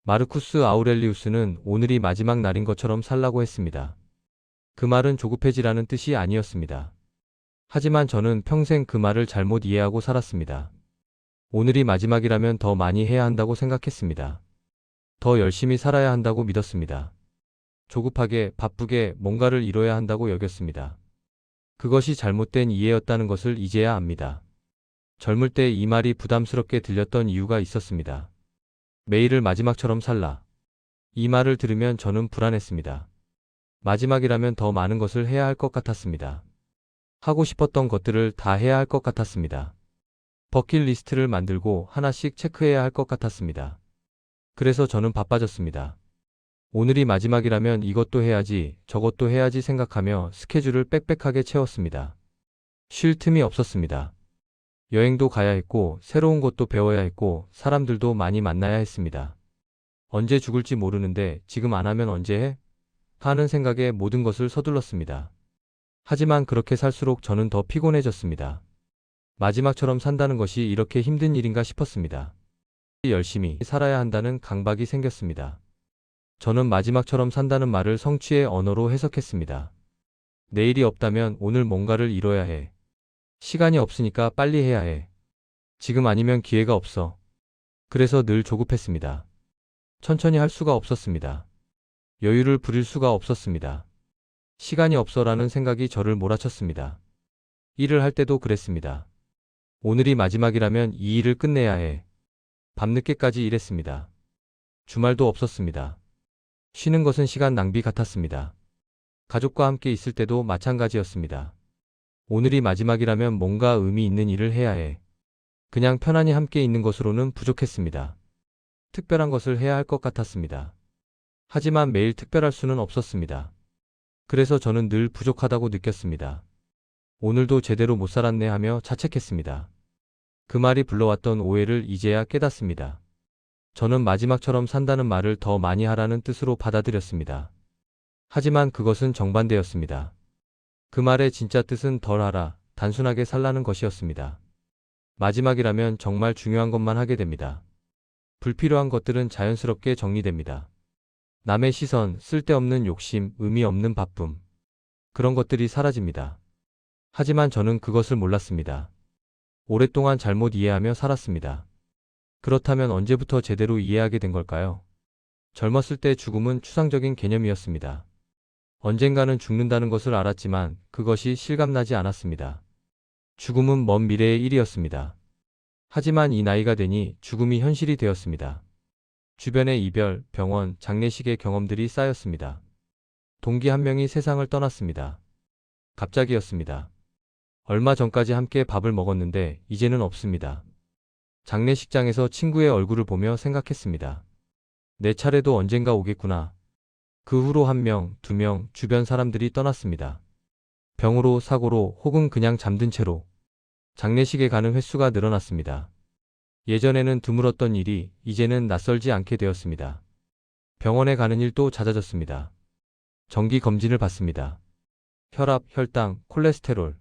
마르쿠스 아우렐리우스는 오늘이 마지막 날인 것처럼 살라고 했습니다. 그 말은 조급해지라는 뜻이 아니었습니다. 하지만 저는 평생 그 말을 잘못 이해하고 살았습니다. 오늘이 마지막이라면 더 많이 해야 한다고 생각했습니다. 더 열심히 살아야 한다고 믿었습니다. 조급하게, 바쁘게 뭔가를 이뤄야 한다고 여겼습니다. 그것이 잘못된 이해였다는 것을 이제야 압니다. 젊을 때 이 말이 부담스럽게 들렸던 이유가 있었습니다. 매일을 마지막처럼 살라. 이 말을 들으면 저는 불안했습니다. 마지막이라면 더 많은 것을 해야 할 것 같았습니다. 하고 싶었던 것들을 다 해야 할 것 같았습니다. 버킷리스트를 만들고 하나씩 체크해야 할 것 같았습니다. 그래서 저는 바빠졌습니다. 오늘이 마지막이라면 이것도 해야지, 저것도 해야지 생각하며 스케줄을 빽빽하게 채웠습니다. 쉴 틈이 없었습니다. 여행도 가야 했고, 새로운 것도 배워야 했고, 사람들도 많이 만나야 했습니다. 언제 죽을지 모르는데 지금 안 하면 언제 해? 하는 생각에 모든 것을 서둘렀습니다. 하지만 그렇게 살수록 저는 더 피곤해졌습니다. 마지막처럼 산다는 것이 이렇게 힘든 일인가 싶었습니다. 열심히 살아야 한다는 강박이 생겼습니다. 저는 마지막처럼 산다는 말을 성취의 언어로 해석했습니다. 내일이 없다면 오늘 뭔가를 이뤄야 해. 시간이 없으니까 빨리 해야 해. 지금 아니면 기회가 없어. 그래서 늘 조급했습니다. 천천히 할 수가 없었습니다. 여유를 부릴 수가 없었습니다. 시간이 없어라는 생각이 저를 몰아쳤습니다. 일을 할 때도 그랬습니다. 오늘이 마지막이라면 이 일을 끝내야 해. 밤늦게까지 일했습니다. 주말도 없었습니다. 쉬는 것은 시간 낭비 같았습니다. 가족과 함께 있을 때도 마찬가지였습니다. 오늘이 마지막이라면 뭔가 의미 있는 일을 해야 해. 그냥 편안히 함께 있는 것으로는 부족했습니다. 특별한 것을 해야 할 것 같았습니다. 하지만 매일 특별할 수는 없었습니다. 그래서 저는 늘 부족하다고 느꼈습니다. 오늘도 제대로 못 살았네 하며 자책했습니다. 그 말이 불러왔던 오해를 이제야 깨닫습니다. 저는 마지막처럼 산다는 말을 더 많이 하라는 뜻으로 받아들였습니다. 하지만 그것은 정반대였습니다. 그 말의 진짜 뜻은 덜 하라, 단순하게 살라는 것이었습니다. 마지막이라면 정말 중요한 것만 하게 됩니다. 불필요한 것들은 자연스럽게 정리됩니다. 남의 시선, 쓸데없는 욕심, 의미 없는 바쁨. 그런 것들이 사라집니다. 하지만 저는 그것을 몰랐습니다. 오랫동안 잘못 이해하며 살았습니다. 그렇다면 언제부터 제대로 이해하게 된 걸까요? 젊었을 때 죽음은 추상적인 개념이었습니다. 언젠가는 죽는다는 것을 알았지만 그것이 실감나지 않았습니다. 죽음은 먼 미래의 일이었습니다. 하지만 이 나이가 되니 죽음이 현실이 되었습니다. 주변의 이별, 병원, 장례식의 경험들이 쌓였습니다. 동기 한 명이 세상을 떠났습니다. 갑자기였습니다. 얼마 전까지 함께 밥을 먹었는데 이제는 없습니다. 장례식장에서 친구의 얼굴을 보며 생각했습니다. 내 차례도 언젠가 오겠구나. 그 후로 한 명, 두 명, 주변 사람들이 떠났습니다. 병으로, 사고로, 혹은 그냥 잠든 채로. 장례식에 가는 횟수가 늘어났습니다. 예전에는 드물었던 일이 이제는 낯설지 않게 되었습니다. 병원에 가는 일도 잦아졌습니다. 정기 검진을 받습니다. 혈압, 혈당, 콜레스테롤.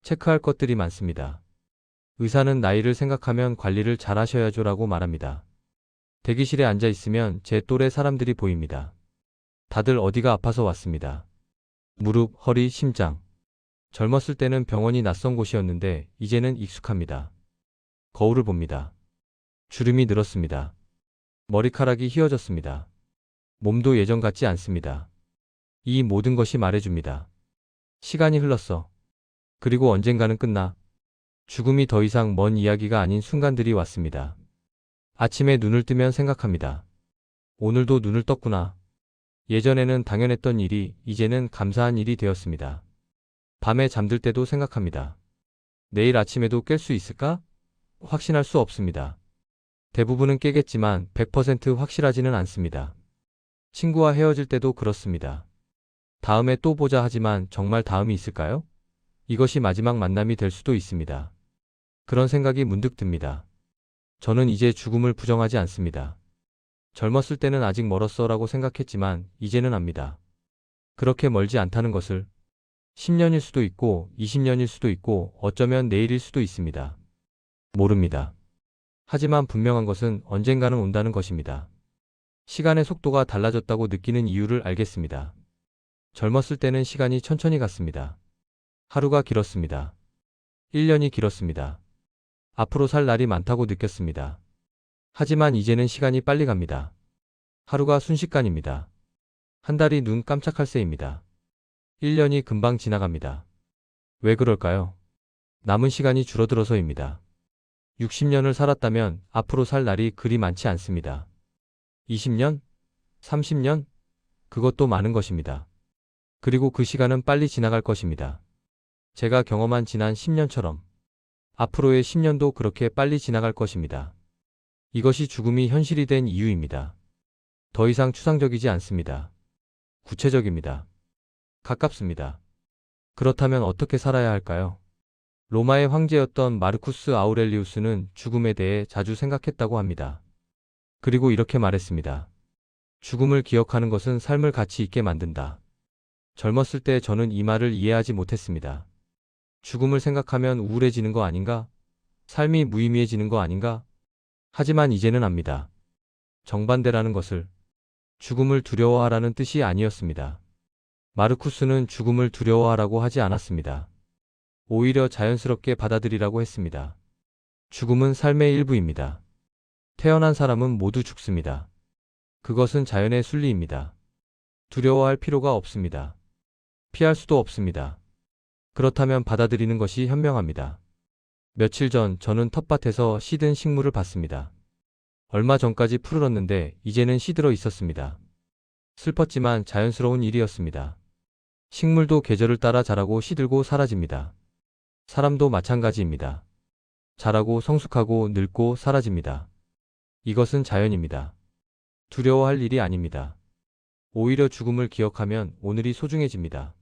체크할 것들이 많습니다. 의사는 나이를 생각하면 관리를 잘 하셔야죠라고 말합니다. 대기실에 앉아 있으면 제 또래 사람들이 보입니다. 다들 어디가 아파서 왔습니다. 무릎, 허리, 심장. 젊었을 때는 병원이 낯선 곳이었는데 이제는 익숙합니다. 거울을 봅니다. 주름이 늘었습니다. 머리카락이 휘어졌습니다. 몸도 예전 같지 않습니다. 이 모든 것이 말해줍니다. 시간이 흘렀어. 그리고 언젠가는 끝나. 죽음이 더 이상 먼 이야기가 아닌 순간들이 왔습니다. 아침에 눈을 뜨면 생각합니다. 오늘도 눈을 떴구나. 예전에는 당연했던 일이 이제는 감사한 일이 되었습니다. 밤에 잠들 때도 생각합니다. 내일 아침에도 깰 수 있을까? 확신할 수 없습니다. 대부분은 깨겠지만 100% 확실하지는 않습니다. 친구와 헤어질 때도 그렇습니다. 다음에 또 보자 하지만 정말 다음이 있을까요? 이것이 마지막 만남이 될 수도 있습니다. 그런 생각이 문득 듭니다. 저는 이제 죽음을 부정하지 않습니다. 젊었을 때는 아직 멀었어 라고 생각했지만 이제는 압니다. 그렇게 멀지 않다는 것을. 10년일 수도 있고 20년일 수도 있고 어쩌면 내일일 수도 있습니다. 모릅니다. 하지만 분명한 것은 언젠가는 온다는 것입니다. 시간의 속도가 달라졌다고 느끼는 이유를 알겠습니다. 젊었을 때는 시간이 천천히 갔습니다. 하루가 길었습니다. 1년이 길었습니다. 앞으로 살 날이 많다고 느꼈습니다. 하지만 이제는 시간이 빨리 갑니다. 하루가 순식간입니다. 한 달이 눈 깜짝할 새입니다. 1년이 금방 지나갑니다. 왜 그럴까요? 남은 시간이 줄어들어서입니다. 60년을 살았다면 앞으로 살 날이 그리 많지 않습니다. 20년? 30년? 그것도 많은 것입니다. 그리고 그 시간은 빨리 지나갈 것입니다. 제가 경험한 지난 10년처럼 앞으로의 10년도 그렇게 빨리 지나갈 것입니다. 이것이 죽음이 현실이 된 이유입니다. 더 이상 추상적이지 않습니다. 구체적입니다. 가깝습니다. 그렇다면 어떻게 살아야 할까요? 로마의 황제였던 마르쿠스 아우렐리우스는 죽음에 대해 자주 생각했다고 합니다. 그리고 이렇게 말했습니다. 죽음을 기억하는 것은 삶을 가치 있게 만든다. 젊었을 때 저는 이 말을 이해하지 못했습니다. 죽음을 생각하면 우울해지는 거 아닌가? 삶이 무의미해지는 거 아닌가? 하지만 이제는 압니다. 정반대라는 것을. 죽음을 두려워하라는 뜻이 아니었습니다. 마르쿠스는 죽음을 두려워하라고 하지 않았습니다. 오히려 자연스럽게 받아들이라고 했습니다. 죽음은 삶의 일부입니다. 태어난 사람은 모두 죽습니다. 그것은 자연의 순리입니다. 두려워할 필요가 없습니다. 피할 수도 없습니다. 그렇다면 받아들이는 것이 현명합니다. 며칠 전 저는 텃밭에서 시든 식물을 봤습니다. 얼마 전까지 푸르렀는데 이제는 시들어 있었습니다. 슬펐지만 자연스러운 일이었습니다. 식물도 계절을 따라 자라고 시들고 사라집니다. 사람도 마찬가지입니다. 자라고 성숙하고 늙고 사라집니다. 이것은 자연입니다. 두려워할 일이 아닙니다. 오히려 죽음을 기억하면 오늘이 소중해집니다.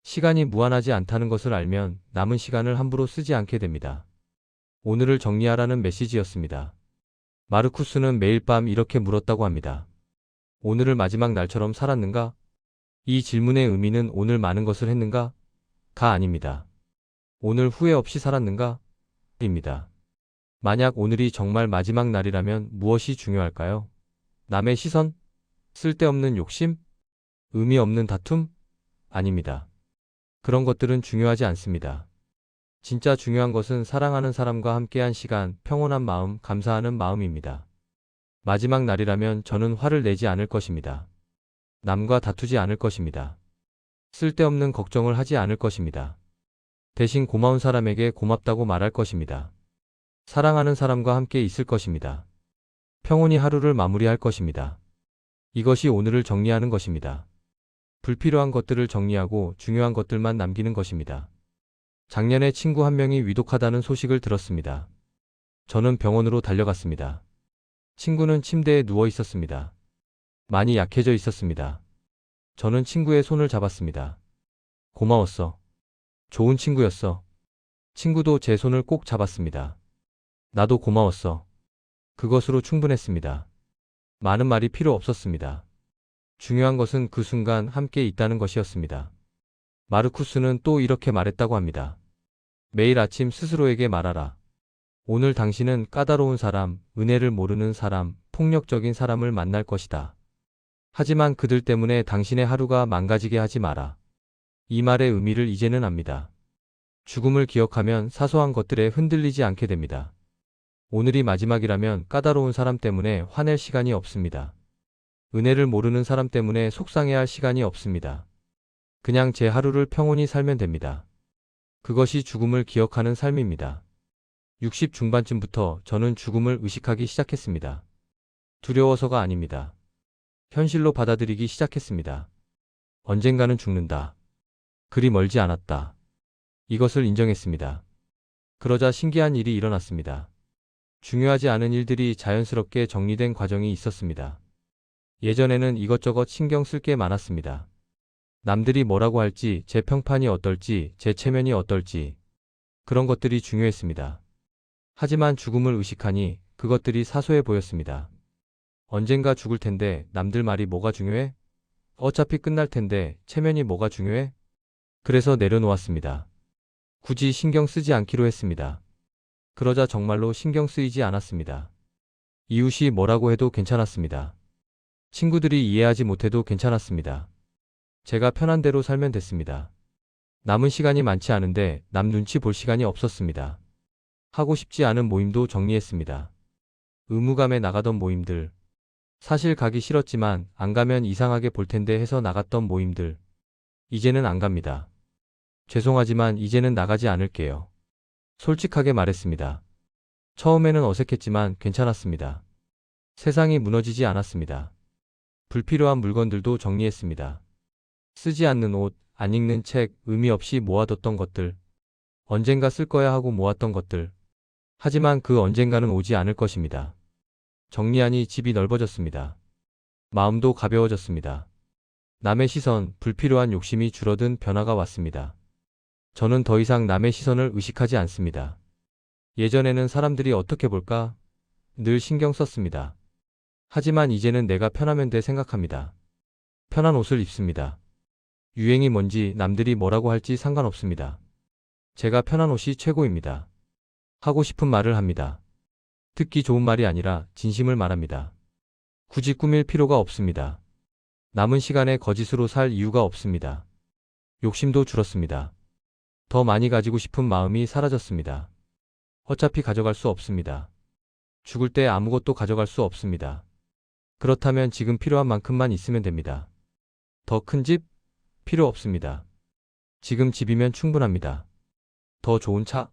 시간이 무한하지 않다는 것을 알면 남은 시간을 함부로 쓰지 않게 됩니다. 오늘을 정리하라는 메시지였습니다. 마르쿠스는 매일 밤 이렇게 물었다고 합니다. 오늘을 마지막 날처럼 살았는가? 이 질문의 의미는 오늘 많은 것을 했는가? 가 아닙니다. 오늘 후회 없이 살았는가? 입니다. 만약 오늘이 정말 마지막 날이라면 무엇이 중요할까요? 남의 시선? 쓸데없는 욕심? 의미 없는 다툼? 아닙니다. 그런 것들은 중요하지 않습니다. 진짜 중요한 것은 사랑하는 사람과 함께한 시간, 평온한 마음, 감사하는 마음입니다. 마지막 날이라면 저는 화를 내지 않을 것입니다. 남과 다투지 않을 것입니다. 쓸데없는 걱정을 하지 않을 것입니다. 대신 고마운 사람에게 고맙다고 말할 것입니다. 사랑하는 사람과 함께 있을 것입니다. 평온히 하루를 마무리할 것입니다. 이것이 오늘을 정리하는 것입니다. 불필요한 것들을 정리하고 중요한 것들만 남기는 것입니다. 작년에 친구 한 명이 위독하다는 소식을 들었습니다. 저는 병원으로 달려갔습니다. 친구는 침대에 누워 있었습니다. 많이 약해져 있었습니다. 저는 친구의 손을 잡았습니다. 고마웠어. 좋은 친구였어. 친구도 제 손을 꼭 잡았습니다. 나도 고마웠어. 그것으로 충분했습니다. 많은 말이 필요 없었습니다. 중요한 것은 그 순간 함께 있다는 것이었습니다. 마르쿠스는 또 이렇게 말했다고 합니다. 매일 아침 스스로에게 말하라. 오늘 당신은 까다로운 사람, 은혜를 모르는 사람, 폭력적인 사람을 만날 것이다. 하지만 그들 때문에 당신의 하루가 망가지게 하지 마라. 이 말의 의미를 이제는 압니다. 죽음을 기억하면 사소한 것들에 흔들리지 않게 됩니다. 오늘이 마지막이라면 까다로운 사람 때문에 화낼 시간이 없습니다. 은혜를 모르는 사람 때문에 속상해할 시간이 없습니다. 그냥 제 하루를 평온히 살면 됩니다. 그것이 죽음을 기억하는 삶입니다. 60 중반쯤부터 저는 죽음을 의식하기 시작했습니다. 두려워서가 아닙니다. 현실로 받아들이기 시작했습니다. 언젠가는 죽는다. 그리 멀지 않았다. 이것을 인정했습니다. 그러자 신기한 일이 일어났습니다. 중요하지 않은 일들이 자연스럽게 정리된 과정이 있었습니다. 예전에는 이것저것 신경 쓸 게 많았습니다. 남들이 뭐라고 할지, 제 평판이 어떨지, 제 체면이 어떨지, 그런 것들이 중요했습니다. 하지만 죽음을 의식하니 그것들이 사소해 보였습니다. 언젠가 죽을 텐데 남들 말이 뭐가 중요해? 어차피 끝날 텐데 체면이 뭐가 중요해? 그래서 내려놓았습니다. 굳이 신경 쓰지 않기로 했습니다. 그러자 정말로 신경 쓰이지 않았습니다. 이웃이 뭐라고 해도 괜찮았습니다. 친구들이 이해하지 못해도 괜찮았습니다. 제가 편한 대로 살면 됐습니다. 남은 시간이 많지 않은데 남 눈치 볼 시간이 없었습니다. 하고 싶지 않은 모임도 정리했습니다. 의무감에 나가던 모임들, 사실 가기 싫었지만 안 가면 이상하게 볼 텐데 해서 나갔던 모임들, 이제는 안 갑니다. 죄송하지만 이제는 나가지 않을게요. 솔직하게 말했습니다. 처음에는 어색했지만 괜찮았습니다. 세상이 무너지지 않았습니다. 불필요한 물건들도 정리했습니다. 쓰지 않는 옷, 안 읽는 책, 의미 없이 모아뒀던 것들, 언젠가 쓸 거야 하고 모았던 것들. 하지만 그 언젠가는 오지 않을 것입니다. 정리하니 집이 넓어졌습니다. 마음도 가벼워졌습니다. 남의 시선, 불필요한 욕심이 줄어든 변화가 왔습니다. 저는 더 이상 남의 시선을 의식하지 않습니다. 예전에는 사람들이 어떻게 볼까? 늘 신경 썼습니다. 하지만 이제는 내가 편하면 돼 생각합니다. 편한 옷을 입습니다. 유행이 뭔지 남들이 뭐라고 할지 상관없습니다. 제가 편한 옷이 최고입니다. 하고 싶은 말을 합니다. 듣기 좋은 말이 아니라 진심을 말합니다. 굳이 꾸밀 필요가 없습니다. 남은 시간에 거짓으로 살 이유가 없습니다. 욕심도 줄었습니다. 더 많이 가지고 싶은 마음이 사라졌습니다. 어차피 가져갈 수 없습니다. 죽을 때 아무것도 가져갈 수 없습니다. 그렇다면 지금 필요한 만큼만 있으면 됩니다. 더 큰 집? 필요 없습니다. 지금 집이면 충분합니다. 더 좋은 차?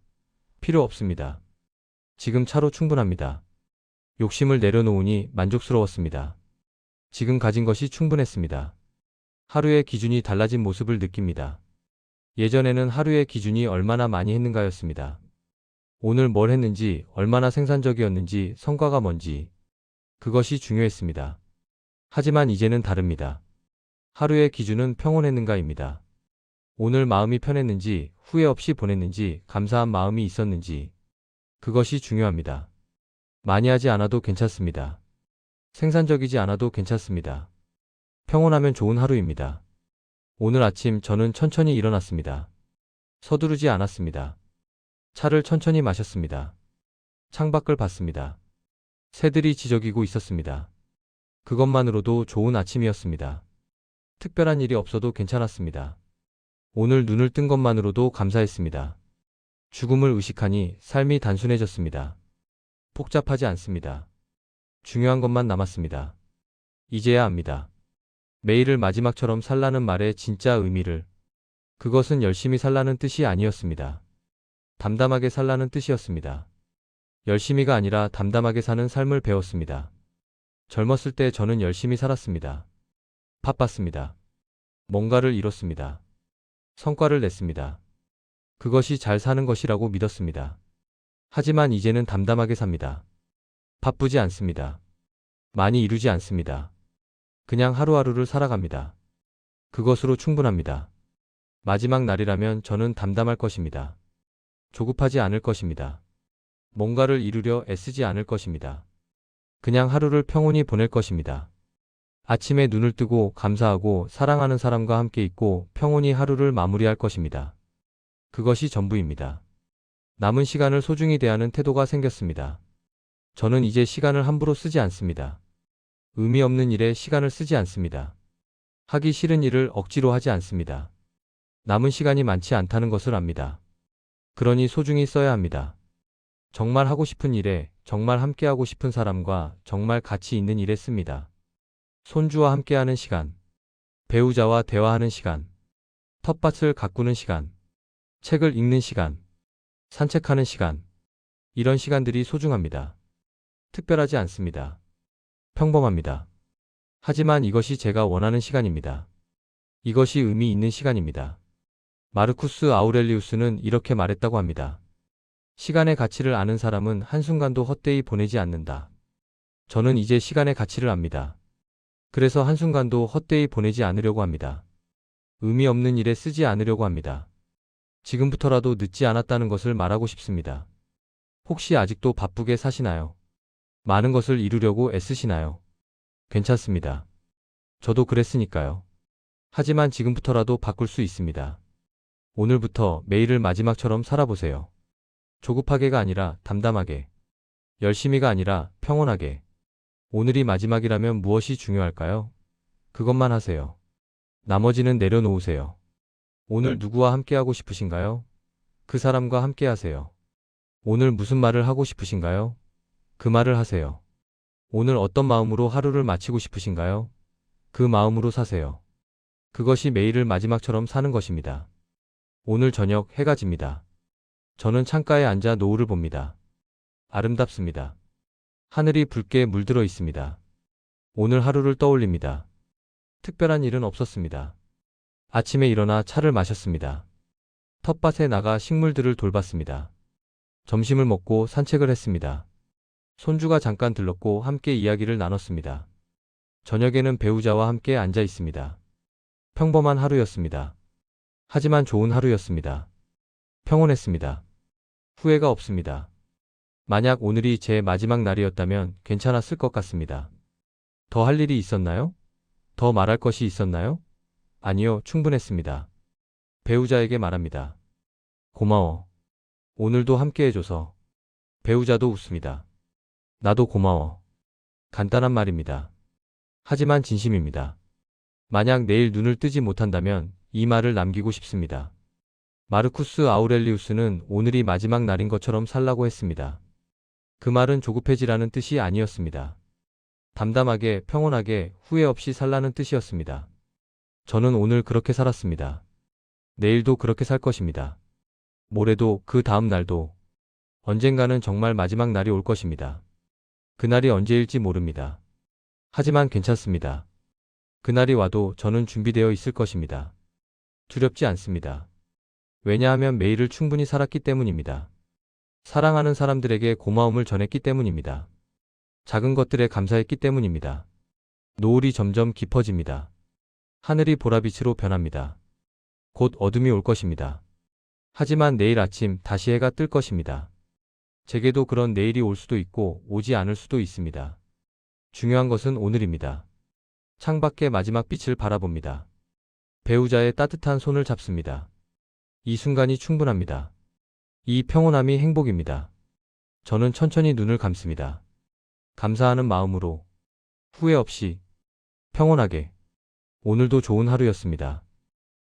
필요 없습니다. 지금 차로 충분합니다. 욕심을 내려놓으니 만족스러웠습니다. 지금 가진 것이 충분했습니다. 하루의 기준이 달라진 모습을 느낍니다. 예전에는 하루의 기준이 얼마나 많이 했는가였습니다. 오늘 뭘 했는지, 얼마나 생산적이었는지, 성과가 뭔지, 그것이 중요했습니다. 하지만 이제는 다릅니다. 하루의 기준은 평온했는가입니다. 오늘 마음이 편했는지, 후회 없이 보냈는지, 감사한 마음이 있었는지, 그것이 중요합니다. 많이 하지 않아도 괜찮습니다. 생산적이지 않아도 괜찮습니다. 평온하면 좋은 하루입니다. 오늘 아침 저는 천천히 일어났습니다. 서두르지 않았습니다. 차를 천천히 마셨습니다. 창밖을 봤습니다. 새들이 지저귀고 있었습니다. 그것만으로도 좋은 아침이었습니다. 특별한 일이 없어도 괜찮았습니다. 오늘 눈을 뜬 것만으로도 감사했습니다. 죽음을 의식하니 삶이 단순해졌습니다. 복잡하지 않습니다. 중요한 것만 남았습니다. 이제야 압니다. 매일을 마지막처럼 살라는 말의 진짜 의미를. 그것은 열심히 살라는 뜻이 아니었습니다. 담담하게 살라는 뜻이었습니다. 열심히가 아니라 담담하게 사는 삶을 배웠습니다. 젊었을 때 저는 열심히 살았습니다. 바빴습니다. 뭔가를 이뤘습니다. 성과를 냈습니다. 그것이 잘 사는 것이라고 믿었습니다. 하지만 이제는 담담하게 삽니다. 바쁘지 않습니다. 많이 이루지 않습니다. 그냥 하루하루를 살아갑니다. 그것으로 충분합니다. 마지막 날이라면 저는 담담할 것입니다. 조급하지 않을 것입니다. 뭔가를 이루려 애쓰지 않을 것입니다. 그냥 하루를 평온히 보낼 것입니다. 아침에 눈을 뜨고 감사하고 사랑하는 사람과 함께 있고 평온히 하루를 마무리할 것입니다. 그것이 전부입니다. 남은 시간을 소중히 대하는 태도가 생겼습니다. 저는 이제 시간을 함부로 쓰지 않습니다. 의미 없는 일에 시간을 쓰지 않습니다. 하기 싫은 일을 억지로 하지 않습니다. 남은 시간이 많지 않다는 것을 압니다. 그러니 소중히 써야 합니다. 정말 하고 싶은 일에, 정말 함께하고 싶은 사람과 정말 가치 있는 일에 씁니다. 손주와 함께하는 시간, 배우자와 대화하는 시간, 텃밭을 가꾸는 시간, 책을 읽는 시간, 산책하는 시간, 이런 시간들이 소중합니다. 특별하지 않습니다. 평범합니다. 하지만 이것이 제가 원하는 시간입니다. 이것이 의미 있는 시간입니다. 마르쿠스 아우렐리우스는 이렇게 말했다고 합니다. 시간의 가치를 아는 사람은 한순간도 헛되이 보내지 않는다. 저는 이제 시간의 가치를 압니다. 그래서 한순간도 헛되이 보내지 않으려고 합니다. 의미 없는 일에 쓰지 않으려고 합니다. 지금부터라도 늦지 않았다는 것을 말하고 싶습니다. 혹시 아직도 바쁘게 사시나요? 많은 것을 이루려고 애쓰시나요? 괜찮습니다. 저도 그랬으니까요. 하지만 지금부터라도 바꿀 수 있습니다. 오늘부터 매일을 마지막처럼 살아보세요. 조급하게가 아니라 담담하게. 열심히가 아니라 평온하게. 오늘이 마지막이라면 무엇이 중요할까요? 그것만 하세요. 나머지는 내려놓으세요. 오늘 누구와 함께하고 싶으신가요? 그 사람과 함께하세요. 오늘 무슨 말을 하고 싶으신가요? 그 말을 하세요. 오늘 어떤 마음으로 하루를 마치고 싶으신가요? 그 마음으로 사세요. 그것이 매일을 마지막처럼 사는 것입니다. 오늘 저녁 해가 집니다. 저는 창가에 앉아 노을을 봅니다. 아름답습니다. 하늘이 붉게 물들어 있습니다. 오늘 하루를 떠올립니다. 특별한 일은 없었습니다. 아침에 일어나 차를 마셨습니다. 텃밭에 나가 식물들을 돌봤습니다. 점심을 먹고 산책을 했습니다. 손주가 잠깐 들렀고 함께 이야기를 나눴습니다. 저녁에는 배우자와 함께 앉아 있습니다. 평범한 하루였습니다. 하지만 좋은 하루였습니다. 평온했습니다. 후회가 없습니다. 만약 오늘이 제 마지막 날이었다면 괜찮았을 것 같습니다. 더 할 일이 있었나요? 더 말할 것이 있었나요? 아니요, 충분했습니다. 배우자에게 말합니다. 고마워. 오늘도 함께 해줘서. 배우자도 웃습니다. 나도 고마워. 간단한 말입니다. 하지만 진심입니다. 만약 내일 눈을 뜨지 못한다면 이 말을 남기고 싶습니다. 마르쿠스 아우렐리우스는 오늘이 마지막 날인 것처럼 살라고 했습니다. 그 말은 조급해지라는 뜻이 아니었습니다. 담담하게, 평온하게, 후회 없이 살라는 뜻이었습니다. 저는 오늘 그렇게 살았습니다. 내일도 그렇게 살 것입니다. 모레도, 그 다음 날도. 언젠가는 정말 마지막 날이 올 것입니다. 그날이 언제일지 모릅니다. 하지만 괜찮습니다. 그날이 와도 저는 준비되어 있을 것입니다. 두렵지 않습니다. 왜냐하면 매일을 충분히 살았기 때문입니다. 사랑하는 사람들에게 고마움을 전했기 때문입니다. 작은 것들에 감사했기 때문입니다. 노을이 점점 깊어집니다. 하늘이 보라빛으로 변합니다. 곧 어둠이 올 것입니다. 하지만 내일 아침 다시 해가 뜰 것입니다. 제게도 그런 내일이 올 수도 있고 오지 않을 수도 있습니다. 중요한 것은 오늘입니다. 창밖의 마지막 빛을 바라봅니다. 배우자의 따뜻한 손을 잡습니다. 이 순간이 충분합니다. 이 평온함이 행복입니다. 저는 천천히 눈을 감습니다. 감사하는 마음으로, 후회 없이, 평온하게. 오늘도 좋은 하루였습니다.